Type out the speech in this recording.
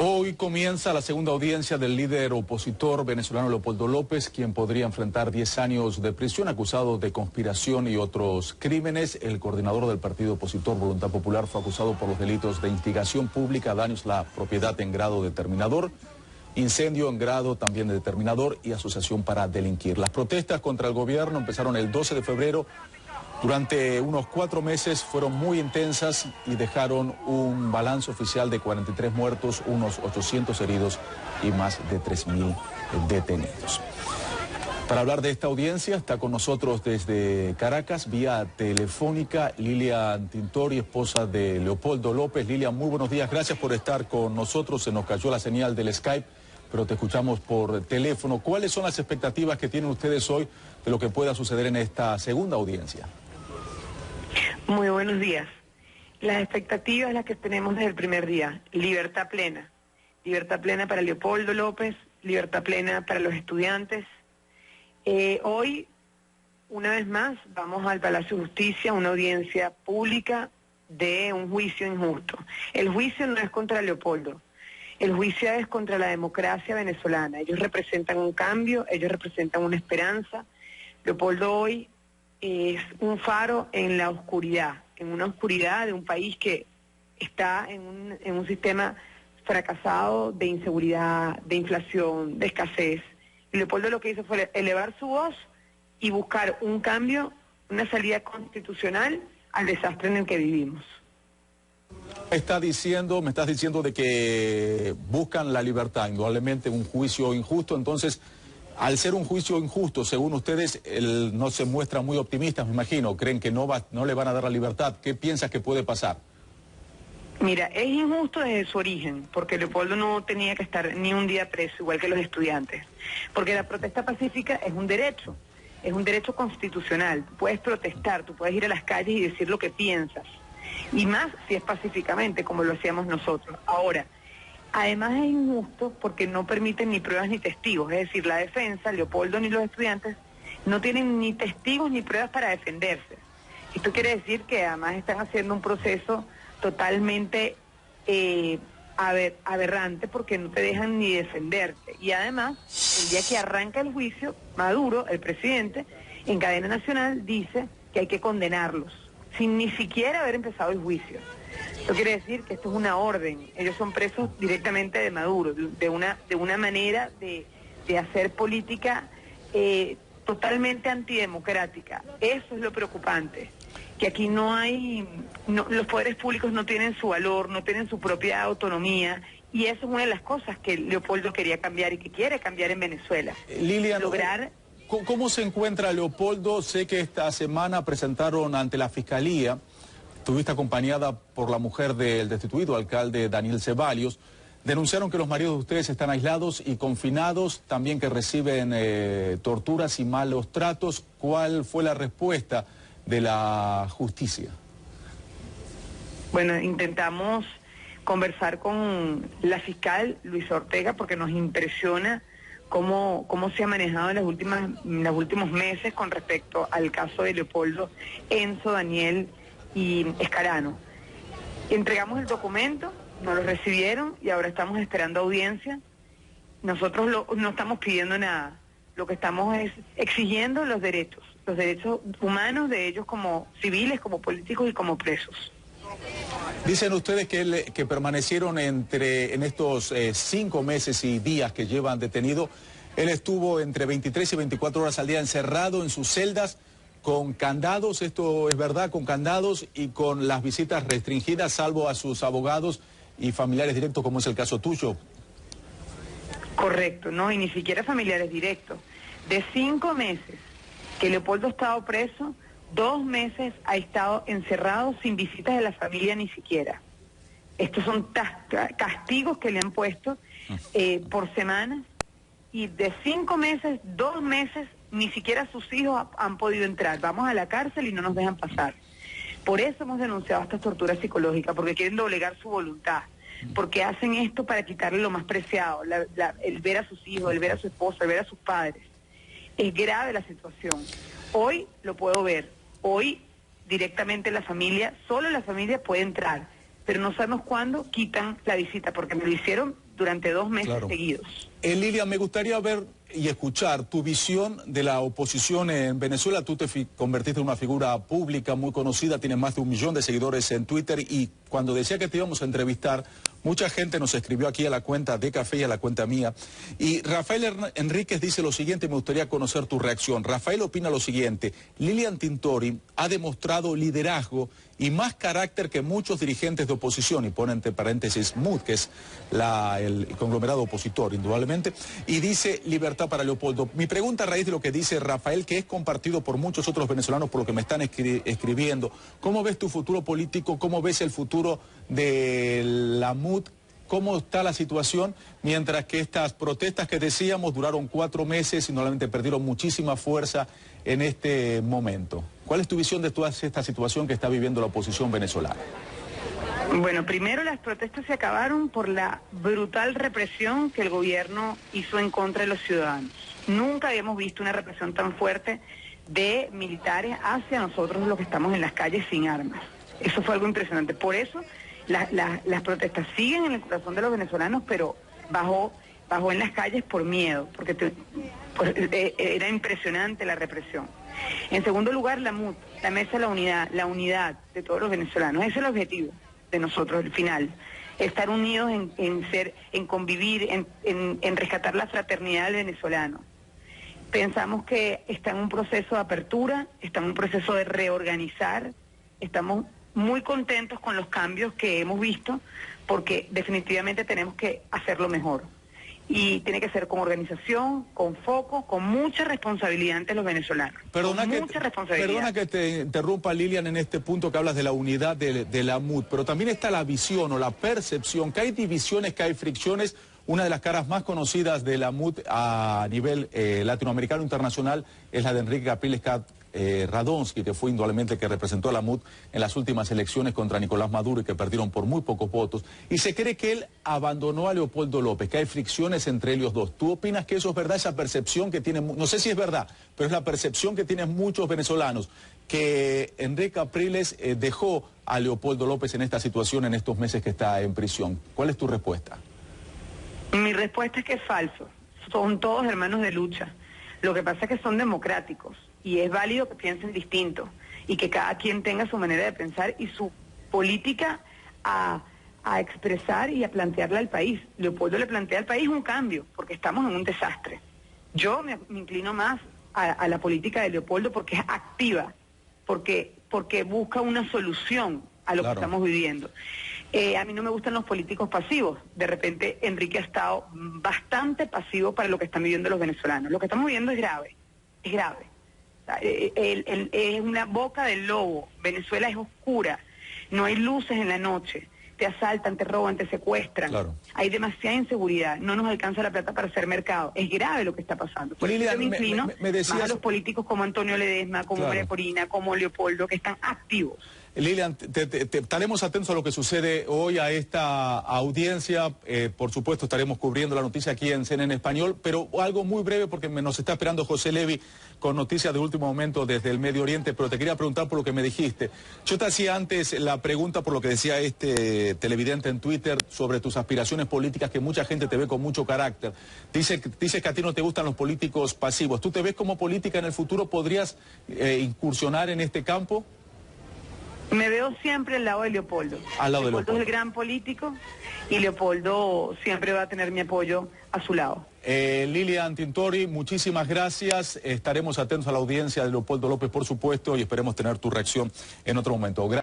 Hoy comienza la segunda audiencia del líder opositor venezolano Leopoldo López, quien podría enfrentar 10 años de prisión acusado de conspiración y otros crímenes. El coordinador del partido opositor Voluntad Popular fue acusado por los delitos de instigación pública, daños a la propiedad en grado determinador, incendio en grado también determinador y asociación para delinquir. Las protestas contra el gobierno empezaron el 12 de febrero. Durante unos 4 meses fueron muy intensas y dejaron un balance oficial de 43 muertos, unos 800 heridos y más de 3.000 detenidos. Para hablar de esta audiencia está con nosotros desde Caracas, vía telefónica, Lilian Tintori, esposa de Leopoldo López. Lilian, muy buenos días, gracias por estar con nosotros. Se nos cayó la señal del Skype, pero te escuchamos por teléfono. ¿Cuáles son las expectativas que tienen ustedes hoy de lo que pueda suceder en esta segunda audiencia? Muy buenos días. Las expectativas las que tenemos desde el primer día. Libertad plena. Libertad plena para Leopoldo López, libertad plena para los estudiantes. Hoy, una vez más, vamos al Palacio de Justicia, una audiencia pública de un juicio injusto. El juicio no es contra Leopoldo. El juicio es contra la democracia venezolana. Ellos representan un cambio, ellos representan una esperanza. Leopoldo hoy es un faro en la oscuridad, en una oscuridad de un país que está en un sistema fracasado de inseguridad, de inflación, de escasez. Y Leopoldo lo que hizo fue elevar su voz y buscar un cambio, una salida constitucional al desastre en el que vivimos. Me estás diciendo de que buscan la libertad, indudablemente un juicio injusto, entonces, al ser un juicio injusto, según ustedes, no se muestran muy optimistas, me imagino, creen que no le van a dar la libertad. ¿Qué piensas que puede pasar? Mira, es injusto desde su origen, porque Leopoldo no tenía que estar ni un día preso, igual que los estudiantes, porque la protesta pacífica es un derecho constitucional. Tú puedes protestar, tú puedes ir a las calles y decir lo que piensas, y más si es pacíficamente, como lo hacíamos nosotros. Ahora, además es injusto porque no permiten ni pruebas ni testigos, es decir, la defensa, Leopoldo ni los estudiantes, no tienen ni testigos ni pruebas para defenderse. Esto quiere decir que además están haciendo un proceso totalmente aberrante porque no te dejan ni defenderte. Y además, el día que arranca el juicio, Maduro, el presidente, en cadena nacional dice que hay que condenarlos, sin ni siquiera haber empezado el juicio. Esto quiere decir que esto es una orden. Ellos son presos directamente de Maduro, de una manera de hacer política totalmente antidemocrática. Eso es lo preocupante, que aquí los poderes públicos no tienen su valor, no tienen su propia autonomía, y eso es una de las cosas que Leopoldo quería cambiar y que quiere cambiar en Venezuela. Lilian, ¿cómo se encuentra Leopoldo? Sé que esta semana presentaron ante la Fiscalía. Estuviste acompañada por la mujer del destituido alcalde Daniel Ceballos. Denunciaron que los maridos de ustedes están aislados y confinados, también que reciben torturas y malos tratos. ¿Cuál fue la respuesta de la justicia? Bueno, intentamos conversar con la fiscal Luisa Ortega porque nos impresiona cómo se ha manejado en los últimos meses con respecto al caso de Leopoldo, Enzo, Daniel y Escarano. Entregamos el documento, nos lo recibieron y ahora estamos esperando audiencia. Nosotros no estamos pidiendo nada, lo que estamos es exigiendo los derechos humanos de ellos como civiles, como políticos y como presos. Dicen ustedes que permanecieron en estos 5 meses y días que llevan detenido. Él estuvo entre 23 y 24 horas al día encerrado en sus celdas, con candados, esto es verdad, con candados y con las visitas restringidas, salvo a sus abogados y familiares directos, como es el caso tuyo. Correcto, no, y ni siquiera familiares directos. De 5 meses que Leopoldo ha estado preso, 2 meses ha estado encerrado sin visitas de la familia ni siquiera. Estos son castigos que le han puesto por semanas, y de 5 meses, 2 meses, ni siquiera sus hijos han podido entrar. Vamos a la cárcel y no nos dejan pasar. Por eso hemos denunciado esta tortura psicológica, porque quieren doblegar su voluntad, porque hacen esto para quitarle lo más preciado, el ver a sus hijos, el ver a su esposa, el ver a sus padres. Es grave la situación. Hoy lo puedo ver, hoy directamente la familia, solo la familia puede entrar, pero no sabemos cuándo quitan la visita, porque me lo hicieron durante 2 meses seguidos. Lilian, me gustaría ver y escuchar tu visión de la oposición en Venezuela. Tú te convertiste en una figura pública muy conocida, tienes más de 1 millón de seguidores en Twitter, y cuando decía que te íbamos a entrevistar, mucha gente nos escribió aquí a la cuenta de Café y a la cuenta mía. Y Rafael Enríquez dice lo siguiente, me gustaría conocer tu reacción. Rafael opina lo siguiente: Lilian Tintori ha demostrado liderazgo y más carácter que muchos dirigentes de oposición, y pone entre paréntesis MUD, que es el conglomerado opositor, indudablemente, y dice libertad para Leopoldo. Mi pregunta a raíz de lo que dice Rafael, que es compartido por muchos otros venezolanos por lo que me están escribiendo, ¿cómo ves tu futuro político? ¿Cómo ves el futuro de la MUD? ¿Cómo está la situación? Mientras que estas protestas que decíamos duraron 4 meses y normalmente perdieron muchísima fuerza en este momento. ¿Cuál es tu visión de toda esta situación que está viviendo la oposición venezolana? Bueno, primero las protestas se acabaron por la brutal represión que el gobierno hizo en contra de los ciudadanos. Nunca habíamos visto una represión tan fuerte de militares hacia nosotros los que estamos en las calles sin armas. Eso fue algo impresionante. Por eso las protestas siguen en el corazón de los venezolanos, pero bajó en las calles por miedo, porque era impresionante la represión. En segundo lugar, la MUD, la Mesa de la unidad de todos los venezolanos. Ese es el objetivo de nosotros, el final. Estar unidos en convivir, en rescatar la fraternidad del venezolano. Pensamos que está en un proceso de apertura, está en un proceso de reorganizar, estamos muy contentos con los cambios que hemos visto, porque definitivamente tenemos que hacerlo mejor. Y tiene que ser con organización, con foco, con mucha responsabilidad ante los venezolanos. Perdona que te interrumpa, Lilian, en este punto que hablas de la unidad de la MUD, pero también está la visión o la percepción, que hay divisiones, que hay fricciones. Una de las caras más conocidas de la MUD a nivel latinoamericano internacional es la de Enrique Capriles Radonsky, que fue indudablemente el que representó a la MUD en las últimas elecciones contra Nicolás Maduro y que perdieron por muy pocos votos. Y se cree que él abandonó a Leopoldo López, que hay fricciones entre ellos dos. ¿Tú opinas que eso es verdad, esa percepción que tienen, no sé si es verdad, pero es la percepción que tienen muchos venezolanos, que Enrique Capriles dejó a Leopoldo López en esta situación en estos meses que está en prisión? ¿Cuál es tu respuesta? Mi respuesta es que es falso. Son todos hermanos de lucha. Lo que pasa es que son democráticos y es válido que piensen distinto y que cada quien tenga su manera de pensar y su política a expresar y a plantearle al país. Leopoldo le plantea al país un cambio porque estamos en un desastre. Yo me inclino más a la política de Leopoldo porque es activa, porque busca una solución a lo que estamos viviendo. A mí no me gustan los políticos pasivos. De repente Enrique ha estado bastante pasivo para lo que están viviendo los venezolanos. Lo que estamos viviendo es grave, es grave. Es una boca del lobo. Venezuela es oscura, no hay luces en la noche, te asaltan, te roban, te secuestran. Claro. Hay demasiada inseguridad, no nos alcanza la plata para hacer mercado. Es grave lo que está pasando. Por eso me inclino más a los políticos como Antonio Ledesma, como María Corina, como Leopoldo, que están activos. Lilian, estaremos atentos a lo que sucede hoy a esta audiencia. Por supuesto, estaremos cubriendo la noticia aquí en CNN Español, pero algo muy breve porque nos está esperando José Levi con noticias de último momento desde el Medio Oriente, pero te quería preguntar por lo que me dijiste. Yo te hacía antes la pregunta por lo que decía este televidente en Twitter sobre tus aspiraciones políticas, que mucha gente te ve con mucho carácter. Dices que a ti no te gustan los políticos pasivos. ¿Tú te ves como política en el futuro? ¿Podrías incursionar en este campo? Me veo siempre al lado de Leopoldo. Leopoldo es el gran político y Leopoldo siempre va a tener mi apoyo a su lado. Lilian Tintori, muchísimas gracias. Estaremos atentos a la audiencia de Leopoldo López, por supuesto, y esperemos tener tu reacción en otro momento.